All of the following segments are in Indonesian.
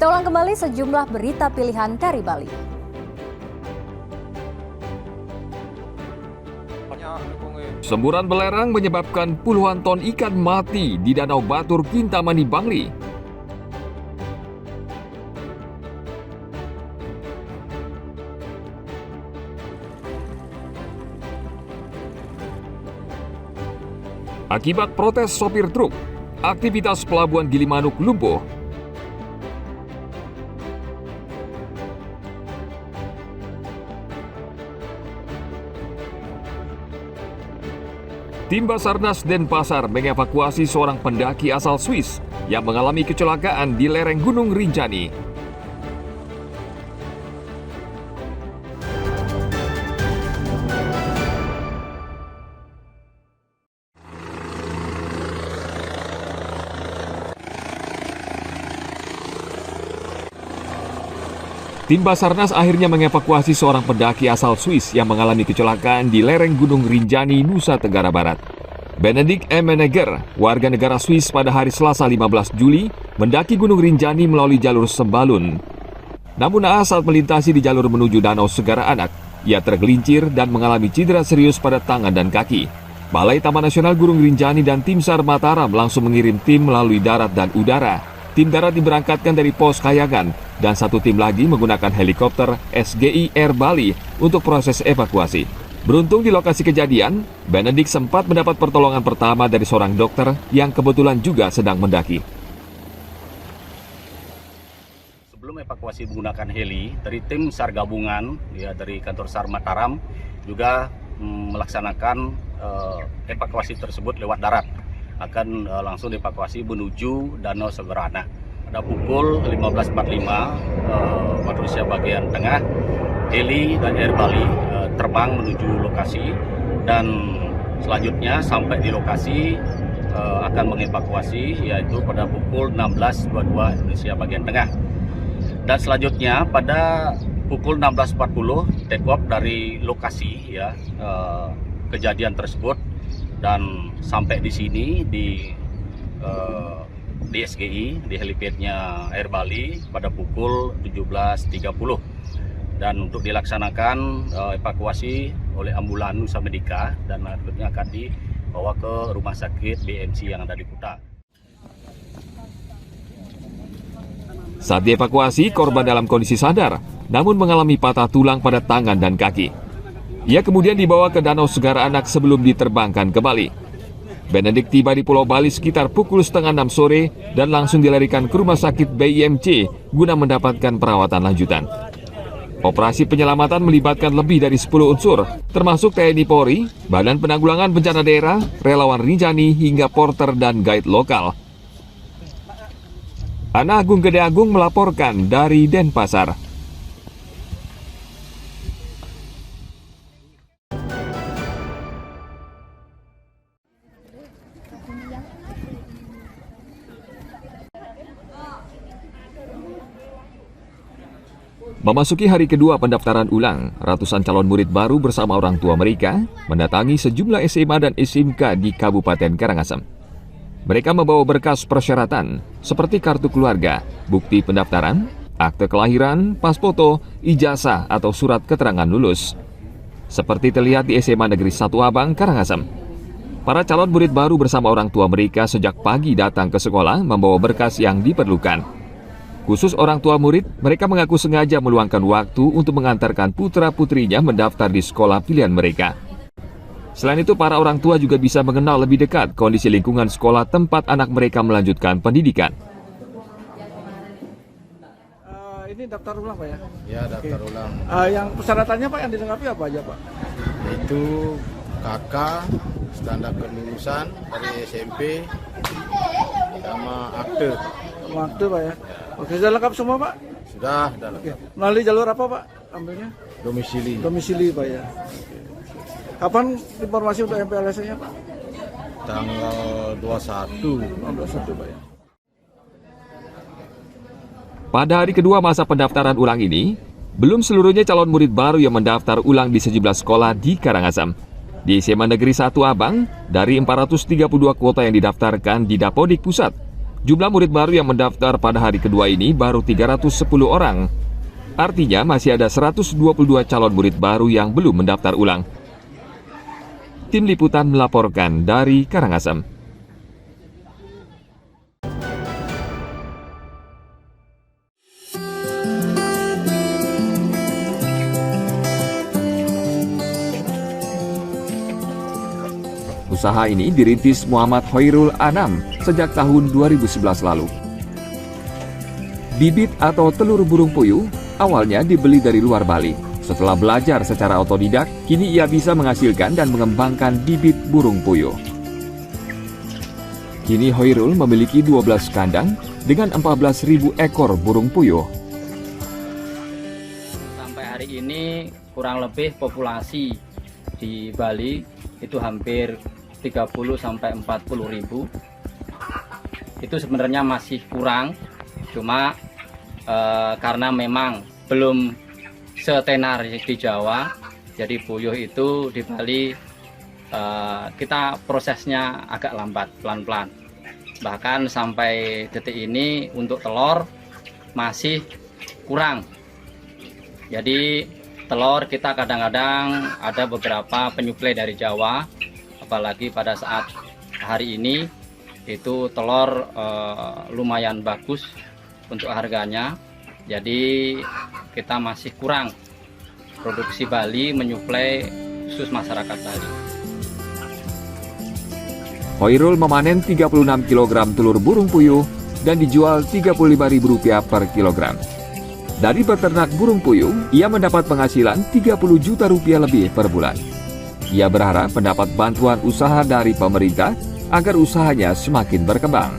Kita ulang kembali sejumlah berita pilihan dari Bali. Semburan belerang menyebabkan puluhan ton ikan mati di Danau Batur, Kintamani, Bali. Akibat protes sopir truk, aktivitas pelabuhan Gilimanuk lumpuh. Tim Basarnas Denpasar mengevakuasi seorang pendaki asal Swiss yang mengalami kecelakaan di lereng Gunung Rinjani. Tim Basarnas akhirnya mengevakuasi seorang pendaki asal Swiss yang mengalami kecelakaan di lereng Gunung Rinjani, Nusa Tenggara Barat. Benedict M. Menegger, warga negara Swiss pada hari Selasa 15 Juli, mendaki Gunung Rinjani melalui jalur Sembalun. Namun naas saat melintasi di jalur menuju Danau Segara Anak, ia tergelincir dan mengalami cedera serius pada tangan dan kaki. Balai Taman Nasional Gunung Rinjani dan Tim SAR Mataram langsung mengirim tim melalui darat dan udara. Tim darat diberangkatkan dari Pos Kayangan dan satu tim lagi menggunakan helikopter SGI Air Bali untuk proses evakuasi. Beruntung di lokasi kejadian, Benedict sempat mendapat pertolongan pertama dari seorang dokter yang kebetulan juga sedang mendaki. Sebelum evakuasi menggunakan heli, dari tim SAR gabungan dari kantor SAR Mataram juga melaksanakan evakuasi tersebut lewat darat. Akan langsung dievakuasi menuju Danau Segara Anak. Pada pukul 15.45 Malaysia bagian tengah, heli dan Air Bali terbang menuju lokasi dan selanjutnya sampai di lokasi akan mengevakuasi yaitu pada pukul 16.22 Indonesia bagian tengah. Dan selanjutnya pada pukul 16.40 take off dari lokasi kejadian tersebut. Dan sampai di sini di SGI, di helipadnya Air Bali pada pukul 17.30. Dan untuk dilaksanakan evakuasi oleh ambulan Nusa Medika dan akhirnya akan dibawa ke rumah sakit BMC yang ada di Kuta. Saat dievakuasi, korban dalam kondisi sadar, namun mengalami patah tulang pada tangan dan kaki. Ia kemudian dibawa ke Danau Segara Anak sebelum diterbangkan ke Bali. Benedict tiba di Pulau Bali sekitar pukul 5:30 sore dan langsung dilarikan ke rumah sakit BIMC guna mendapatkan perawatan lanjutan. Operasi penyelamatan melibatkan lebih dari 10 unsur, termasuk TNI Polri, Badan Penanggulangan Bencana Daerah, relawan Rinjani hingga porter dan guide lokal. Ana Agung Gede Agung melaporkan dari Denpasar. Memasuki hari kedua pendaftaran ulang, ratusan calon murid baru bersama orang tua mereka mendatangi sejumlah SMA dan SMK di Kabupaten Karangasem. Mereka membawa berkas persyaratan seperti kartu keluarga, bukti pendaftaran, akte kelahiran, pas foto, ijazah atau surat keterangan lulus. Seperti terlihat di SMA Negeri 1 Abang, Karangasem. Para calon murid baru bersama orang tua mereka sejak pagi datang ke sekolah membawa berkas yang diperlukan. Khusus orang tua murid, mereka mengaku sengaja meluangkan waktu untuk mengantarkan putra-putrinya mendaftar di sekolah pilihan mereka. Selain itu, para orang tua juga bisa mengenal lebih dekat kondisi lingkungan sekolah tempat anak mereka melanjutkan pendidikan. Ini daftar ulang Pak ya? Ya, daftar ulang. Yang persyaratannya Pak yang dilengkapi apa aja Pak? Itu KK, standar kelulusan dari SMP, sama akte. Akte Pak ya? Oke, sudah lengkap semua Pak? Sudah lengkap. Oke. Melalui jalur apa Pak ambilnya? Domisili. Domisili Pak ya. Oke. Kapan informasi untuk MPLS-nya Pak? Tanggal 21. 21 Pak ya. Pada hari kedua masa pendaftaran ulang ini, belum seluruhnya calon murid baru yang mendaftar ulang di sejumlah sekolah di Karangasem. Di SMA Negeri 1 Abang, dari 432 kuota yang didaftarkan di Dapodik Pusat, Jumlah murid baru yang mendaftar pada hari kedua ini baru 310 orang. Artinya masih ada 122 calon murid baru yang belum mendaftar ulang. Tim Liputan melaporkan dari Karangasem. Usaha ini dirintis Muhammad Hoirul Anam sejak tahun 2011 lalu. Bibit atau telur burung puyuh awalnya dibeli dari luar Bali. Setelah belajar secara otodidak, kini ia bisa menghasilkan dan mengembangkan bibit burung puyuh. Kini Hoirul memiliki 12 kandang dengan 14.000 ekor burung puyuh. Sampai hari ini kurang lebih populasi di Bali itu hampir 30-40 ribu. Itu sebenarnya masih kurang, cuma karena memang belum setenar di Jawa, jadi puyuh itu di Bali kita prosesnya agak lambat, pelan-pelan. Bahkan sampai detik ini untuk telur masih kurang. Jadi telur kita kadang-kadang ada beberapa penyuplai dari Jawa, apalagi pada saat hari ini itu telur lumayan bagus untuk harganya. Jadi kita masih kurang produksi Bali menyuplai khusus masyarakat Bali. Hoirul memanen 36 kg telur burung puyuh dan dijual Rp35.000 per kilogram. Dari beternak burung puyuh, ia mendapat penghasilan Rp30 juta lebih per bulan. Ia berharap mendapat bantuan usaha dari pemerintah agar usahanya semakin berkembang.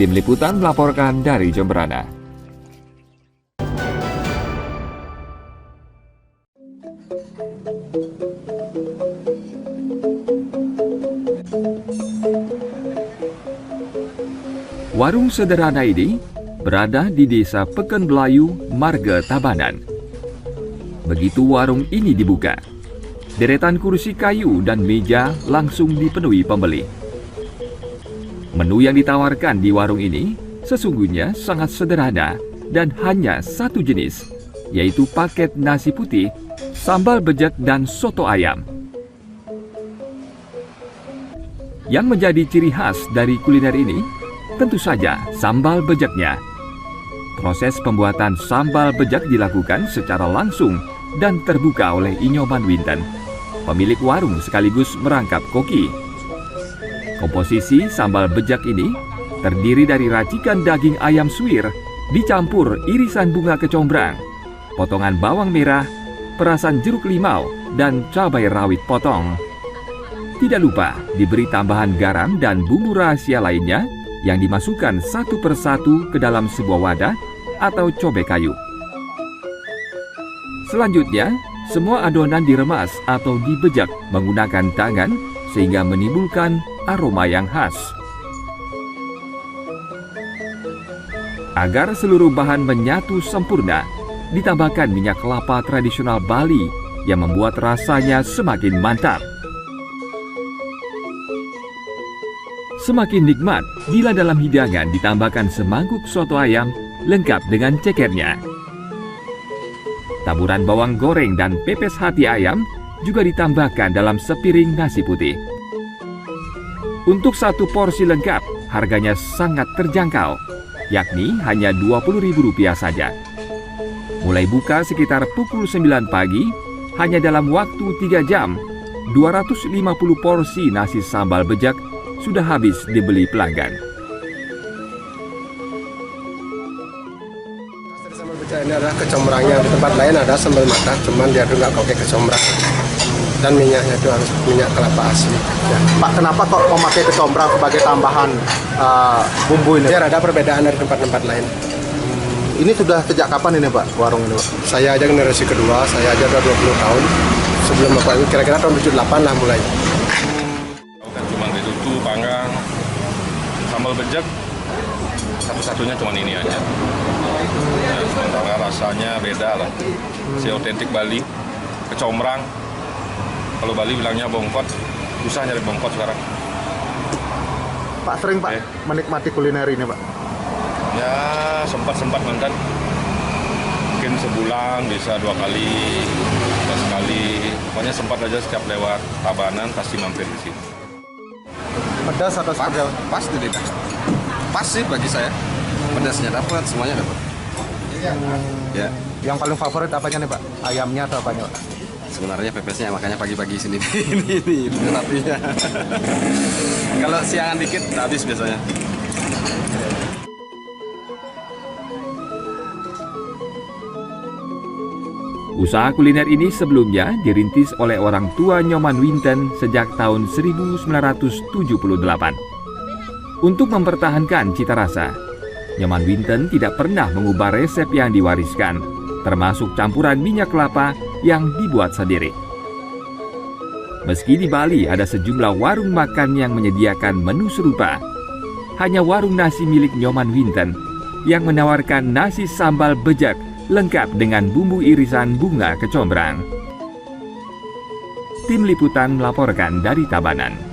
Tim Liputan melaporkan dari Jemberana. Warung sederhana ini berada di Desa Peken Belayu, Marga Tabanan. Begitu warung ini dibuka, deretan kursi kayu dan meja langsung dipenuhi pembeli. Menu yang ditawarkan di warung ini sesungguhnya sangat sederhana dan hanya satu jenis, yaitu paket nasi putih, sambal bejek dan soto ayam. Yang menjadi ciri khas dari kuliner ini tentu saja sambal bejeknya. Proses pembuatan sambal bejek dilakukan secara langsung dan terbuka oleh Inyoman Winten, pemilik warung sekaligus merangkap koki. Komposisi sambal bejek ini terdiri dari racikan daging ayam suwir dicampur irisan bunga kecombrang, potongan bawang merah, perasan jeruk limau, dan cabai rawit potong. Tidak lupa diberi tambahan garam dan bumbu rahasia lainnya yang dimasukkan satu persatu ke dalam sebuah wadah atau cobek kayu. Selanjutnya, semua adonan diremas atau dibejek menggunakan tangan sehingga menimbulkan aroma yang khas. Agar seluruh bahan menyatu sempurna, ditambahkan minyak kelapa tradisional Bali yang membuat rasanya semakin mantap. Semakin nikmat bila dalam hidangan ditambahkan semangkuk soto ayam lengkap dengan cekernya. Taburan bawang goreng dan pepes hati ayam juga ditambahkan dalam sepiring nasi putih. Untuk satu porsi lengkap, harganya sangat terjangkau, yakni hanya Rp20.000 saja. Mulai buka sekitar pukul 9 pagi, hanya dalam waktu 3 jam, 250 porsi nasi sambal bejek sudah habis dibeli pelanggan. Sambal bejek ini adalah kecombrangnya. Di tempat lain ada sambal mata, cuman dia tuh nggak pakai kecombrang. Dan minyaknya itu harus minyak kelapa asli. Ya. Pak, kenapa kok memakai kecombrang sebagai tambahan bumbu ini? Biar ada perbedaan dari tempat-tempat lain. Ini sudah sejak kapan ini Pak, warung ini Pak? Saya aja generasi kedua, saya aja udah 20 tahun. Sebelum Bapak itu kira-kira tahun 78 lah mulai. Kan cuma ditutu, panggang, sambal bejek, satu-satunya cuma ini aja. Ya, sementara rasanya beda lah. Si otentik Bali, kecombrang. Kalau Bali bilangnya bongkot, susah nyari bongkot sekarang. Pak sering Pak menikmati kuliner ini Pak? Ya sempat nonton. Mungkin sebulan bisa 2 kali, bisa sekali. Pokoknya sempat aja setiap lewat Tabanan pasti mampir di sini. Pedas atau seperti apa? Pas tuh lidah. Pas sih bagi saya. Pedasnya dapat, semuanya dapat. Ya. Yang paling favorit apanya nih Pak? Ayamnya atau apanya Pak? Sebenarnya pepesnya, makanya pagi-pagi sini ini rapinya. Kalau siangan dikit habis biasanya. Usaha kuliner ini sebelumnya dirintis oleh orang tua Nyoman Winten sejak tahun 1978. Untuk mempertahankan cita rasa, Nyoman Winten tidak pernah mengubah resep yang diwariskan, termasuk campuran minyak kelapa yang dibuat sendiri. Meski di Bali ada sejumlah warung makan yang menyediakan menu serupa, hanya warung nasi milik Nyoman Winten yang menawarkan nasi sambal bejek lengkap dengan bumbu irisan bunga kecombrang. Tim Liputan melaporkan dari Tabanan.